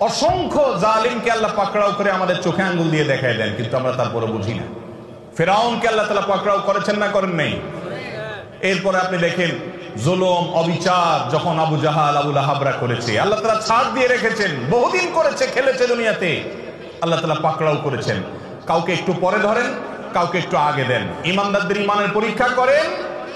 অসংখ্য জালিমকে আল্লাহ পাকড়াও করে আমাদের চোখে আঙ্গুল দিয়ে দেখায় দেন, কিন্তু আমরা তারপরে বুঝি না। ফেরাউনকে আল্লাহ তাআলা পাকড়াও করেছেন না করেন নাই? এরপরে আপনি দেখেন জুলুম অবিচার যখন আবু জাহাল আবু লাহাবরা করেছে, আল্লাহ তাআলা ছাড় দিয়ে রেখেছেন। বহুদিন করেছে, খেলেছে দুনিয়াতে, আল্লাহ তাআলা পাকড়াও করেছেন। কাউকে একটু পরে ধরেন, কাউকে একটু আগে দেন। ইমানদারদের ইমানের পরীক্ষা করেন,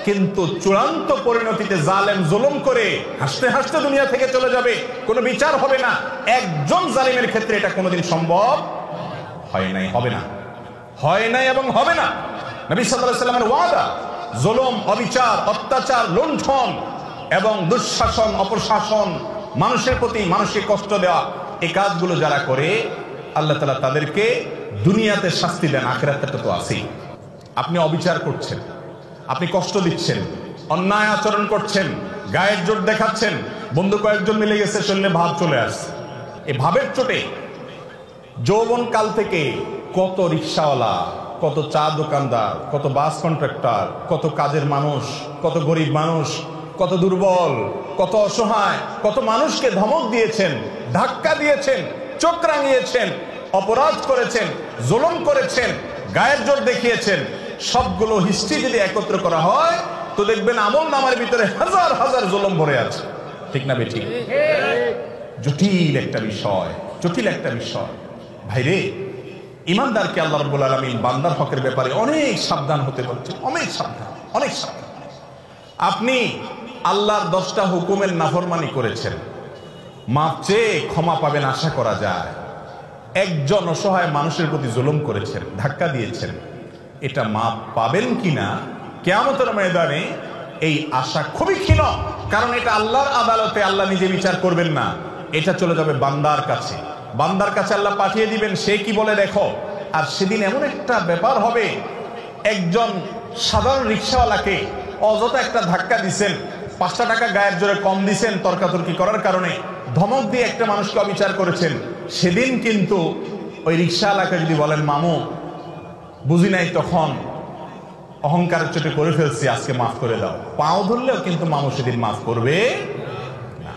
কিন্তু চূড়ান্ত পরিণতিতে জালেম জুলুম করে হাসতে হাসতে দুনিয়া থেকে চলে যাবে, কোনো বিচার হবে না। একজন জালিমের ক্ষেত্রে এটা কোনোদিন সম্ভব হয় নাই, হবে না, হয় নাই এবং হবে না। নবী সাল্লাল্লাহু আলাইহি ওয়াসাল্লামের ওয়াদা, জুলুম অবিচার অত্যাচার লুণ্ঠন এবং দুঃশাসন অপশাসন, মানুষের প্রতি মানুষকে কষ্ট দেওয়া, এই কাজগুলো যারা করে আল্লাহ তাআলা তাদেরকে দুনিয়াতে শাস্তি দেন, আখিরাতে তো আছেই। আপনি অবিচার করছেন, আপনি কষ্ট দিচ্ছেন, অন্যায় আচরণ করছেন, গায়ের জোর দেখাচ্ছেন, বন্ধু কয়েকজন মিলে গেছে, শরীরে ভাব চলে আসছে। এই ভাবের চোটে যৌবন কাল থেকে কত রিকশাওয়ালা, কত চা দোকানদার, কত বাস কন্ট্রাক্টর, কত কাজের মানুষ, কত গরিব মানুষ, কত দুর্বল, কত অসহায়, কত মানুষকে ধমক দিয়েছেন, ধাক্কা দিয়েছেন, চোখ রাঙিয়েছেন, অপরাধ করেছেন, জুলুম করেছেন, গায়ের জোর দেখিয়েছেন। সবগুলো হিস্ট্রি যদি একত্র করা হয় তো দেখবেন আমল নামার ভিতরে হাজার হাজার জুলুম ভরে আছে। ঠিক না বেঠিক? জটিল একটা বিষয়, জটিল একটা বিষয়। ভাইরে, ইমানদারকে আল্লাহ রাব্বুল আলামিন বান্দার হকের ব্যাপারে অনেক সাবধান হতে বলছেন, অনেক সাবধান, অনেক সাবধান। আপনি আল্লাহর 10টা হুকুমের নাফরমানি করেছেন, মাপ চেয়ে ক্ষমা পাবেন আশা করা যায়। একজন অসহায় মানুষের প্রতি জুলুম করেছেন, ধাক্কা দিয়েছেন, এটা মাপ পাবেন কিনা কিয়ামতের ময়দানে এই আশা খুবই ক্ষীণ। কারণ এটা আল্লাহর আদালতে আল্লাহ নিজে বিচার করবেন না, এটা চলে যাবে বান্দার কাছে। বান্দার কাছে আল্লাহ পাঠিয়ে দিবেন, সে কি বলে দেখো। আর সেদিন এমন একটা ব্যাপার হবে, একজন সাধারণ রিকশাওয়ালাকে অযথা একটা ধাক্কা দিছেন, 5টা টাকা গায়ের জোরে কম দিছেন তর্কাতর্কি করার কারণে, ধমক দিয়ে একটা মানুষকে অবিচার করেছেন। সেদিন কিন্তু ওই রিকশাওয়ালাকে যদি বলেন মামু বুঝি নাই, তখন অহংকারের চোটে করে ফেলছি, আজকে মাফ করে দাও, পাও ধরলেও কিন্তু মামু সেদিন মাফ করবে না।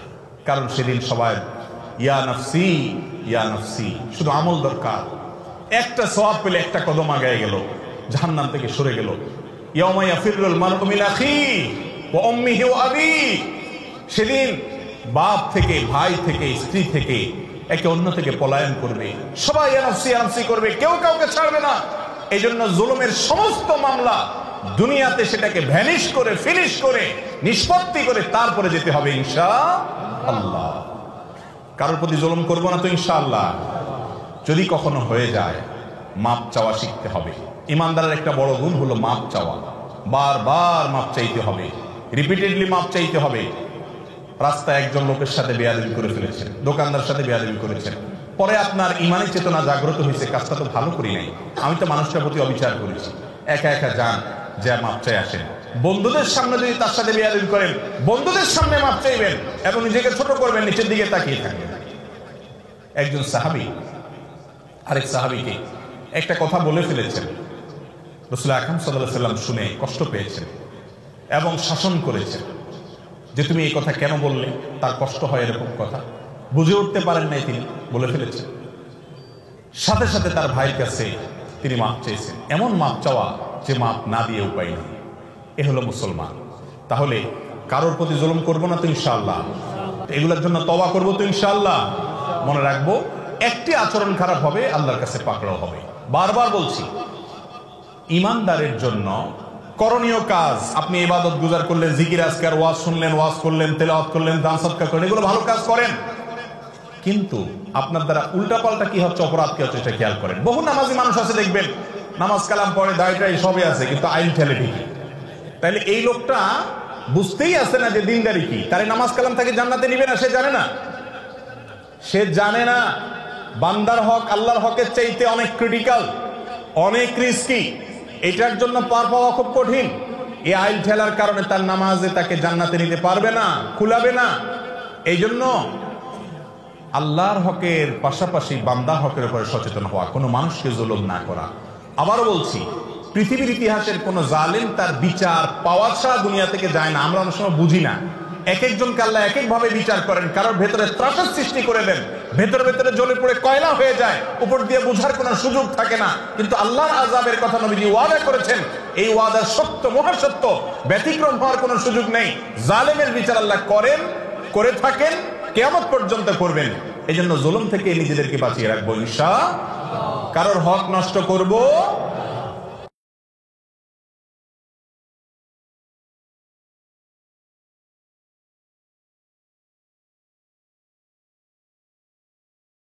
কারণ সেদিন সবাই ইয়া নফসি ইয়া নফসি, শুধু আমল দরকার। একটা সওয়াব পেলে একটা কদম আগায় গেল, জাহান্নাম থেকে সরে গেল। ইয়াউমা ইয়াফিরুল মারউ মিন আখিহি ওয়া উম্মিহি ওয়া আবিহি, সেদিন বাপ থেকে, ভাই থেকে, স্ত্রী থেকে, একে অন্য থেকে পলায়ন করবে, সবাই ইয়া নফসি ইয়া নফসি করবে, কেউ কাউকে ছাড়বে না। এই জন্য জুলুমের সমস্ত মামলা দুনিয়াতে সেটাকে ভ্যানিশ করে, ফিনিশ করে, নিষ্পত্তি করে তারপরে যেতে হবে ইনশাআল্লাহ। কারোর প্রতি জুলুম করবো না তো ইনশাআল্লাহ। যদি কখনো হয়ে যায়, মাপ চাওয়া শিখতে হবে। ইমানদারের একটা বড় গুণ হলো মাপ চাওয়া। বারবার মাপ চাইতে হবে, রিপিটেডলি মাপ চাইতে হবে। রাস্তায় একজন লোকের সাথে বেয়াদবি করে ফেলেছেন, দোকানদার সাথে বেয়াদবি করেছেন, পরে আপনার ইমানি চেতনা জাগ্রত হয়েছে, কাজটা তো ভালো করি নাই, আমি তো মানুষটার প্রতি অবিচার করেছি। একা একা যান, যে মাপ চাই আসেন। বন্ধুদের সামনে যদি তার সাথে বেয়াদবি করেন, বন্ধুদের সামনে মাপ চাইবেন এবং নিজেকে ছোট করবেন, নিচের দিকে তাকিয়ে থাকবেন। একজন সাহাবী আরেক সাহাবীকে একটা কথা বলে ফেলেছেন, রাসূল আকরাম সাল্লাল্লাহু আলাইহি ওয়াসাল্লাম শুনে কষ্ট পেয়েছেন এবং শাসন করেছেন যে তুমি এই কথা কেন বললে, তার কষ্ট হয় এরকম কথা, বুঝে উঠতে পারেন নাই, তিনি বলে ফেলেছেন। সাথে সাথে তার ভাইয়ের কাছে তিনি মাপ চেয়েছেন। এমন মাপ চাওয়া যে মাপ না দিয়ে উপায় নেই। এ হলো মুসলমান। তাহলে কারোর প্রতি জুলুম করবো না তো ইনশাআল্লাহ, এগুলোর জন্য তওবা করবো তো ইনশাআল্লাহ। মনে রাখবো, একটি আচরণ খারাপ হবে, আল্লাহর কাছে পাকড়াও হবে। বারবার বলছি, ইমানদারের জন্য করণীয় কাজ, আপনি ইবাদত গুজার করলেন, জিকির আজকার, ওয়াজ শুনলেন, ওয়াজ করলেন, তেলাওয়াত করলেন, দান সদকা করলেন, এগুলো ভালো কাজ করেন, কিন্তু আপনার দ্বারা উল্টাপাল্টা কি হচ্ছে, অপরাধ কি হচ্ছে, সেটা খেয়াল করেন। বহু নামাজি মানুষ আছে দেখবেন, নামাজ কালাম পড়ে, দায়টাই সবই আছে, কিন্তু আইন ঠেলে ঠিকই। তাইলে এই লোকটা বুঝতেই আছে না যে দিনদারি কি, তারে নামাজ কালাম তাকে জান্নাতে নিবে না, সে জানে না। সে জানে না বান্দার হক আল্লাহর হকের চাইতে অনেক ক্রিটিক্যাল, অনেক রিস্কি, এটার জন্য পার পাওয়া খুব কঠিন। এই আইন ঠেলার কারণে তার নামাজে তাকে জান্নাতে নিতে পারবে না, কুলাবে না। এই জন্য আল্লাহর হকের পাশাপাশি বান্দার হকের উপরে সচেতন হওয়া, কোনো মানুষকে জুলুম না করা। আবারও বলছি, পৃথিবীর ইতিহাসের কোন জালেম তার বিচার পাওয়া ছাড়া দুনিয়া থেকে যায় না। আমরা অনেক সময় বুঝি না, এক একজনকে আল্লাহ এক এক ভাবে বিচার করেন, কারোর ভেতরে ত্রাসের সৃষ্টি করে দেন, ভেতরে ভেতরে জ্বলে পড়ে কয়লা হয়ে যায়, উপর দিয়ে বোঝার কোনো সুযোগ থাকে না। কিন্তু আল্লাহর আযাবের কথা নবীজি ওয়াদা করেছেন, এই ওয়াদা সত্য, মহাসত্য, ব্যতিক্রম হওয়ার কোনো সুযোগ নেই। জালেমের বিচার আল্লাহ করেন, করে থাকেন, কিয়ামত পর্যন্ত করবেন। এই জন্য জুলুম থেকে নিজেদেরকে বাঁচিয়ে রাখবো ইনশাআল্লাহ। কারোর হক নষ্ট করব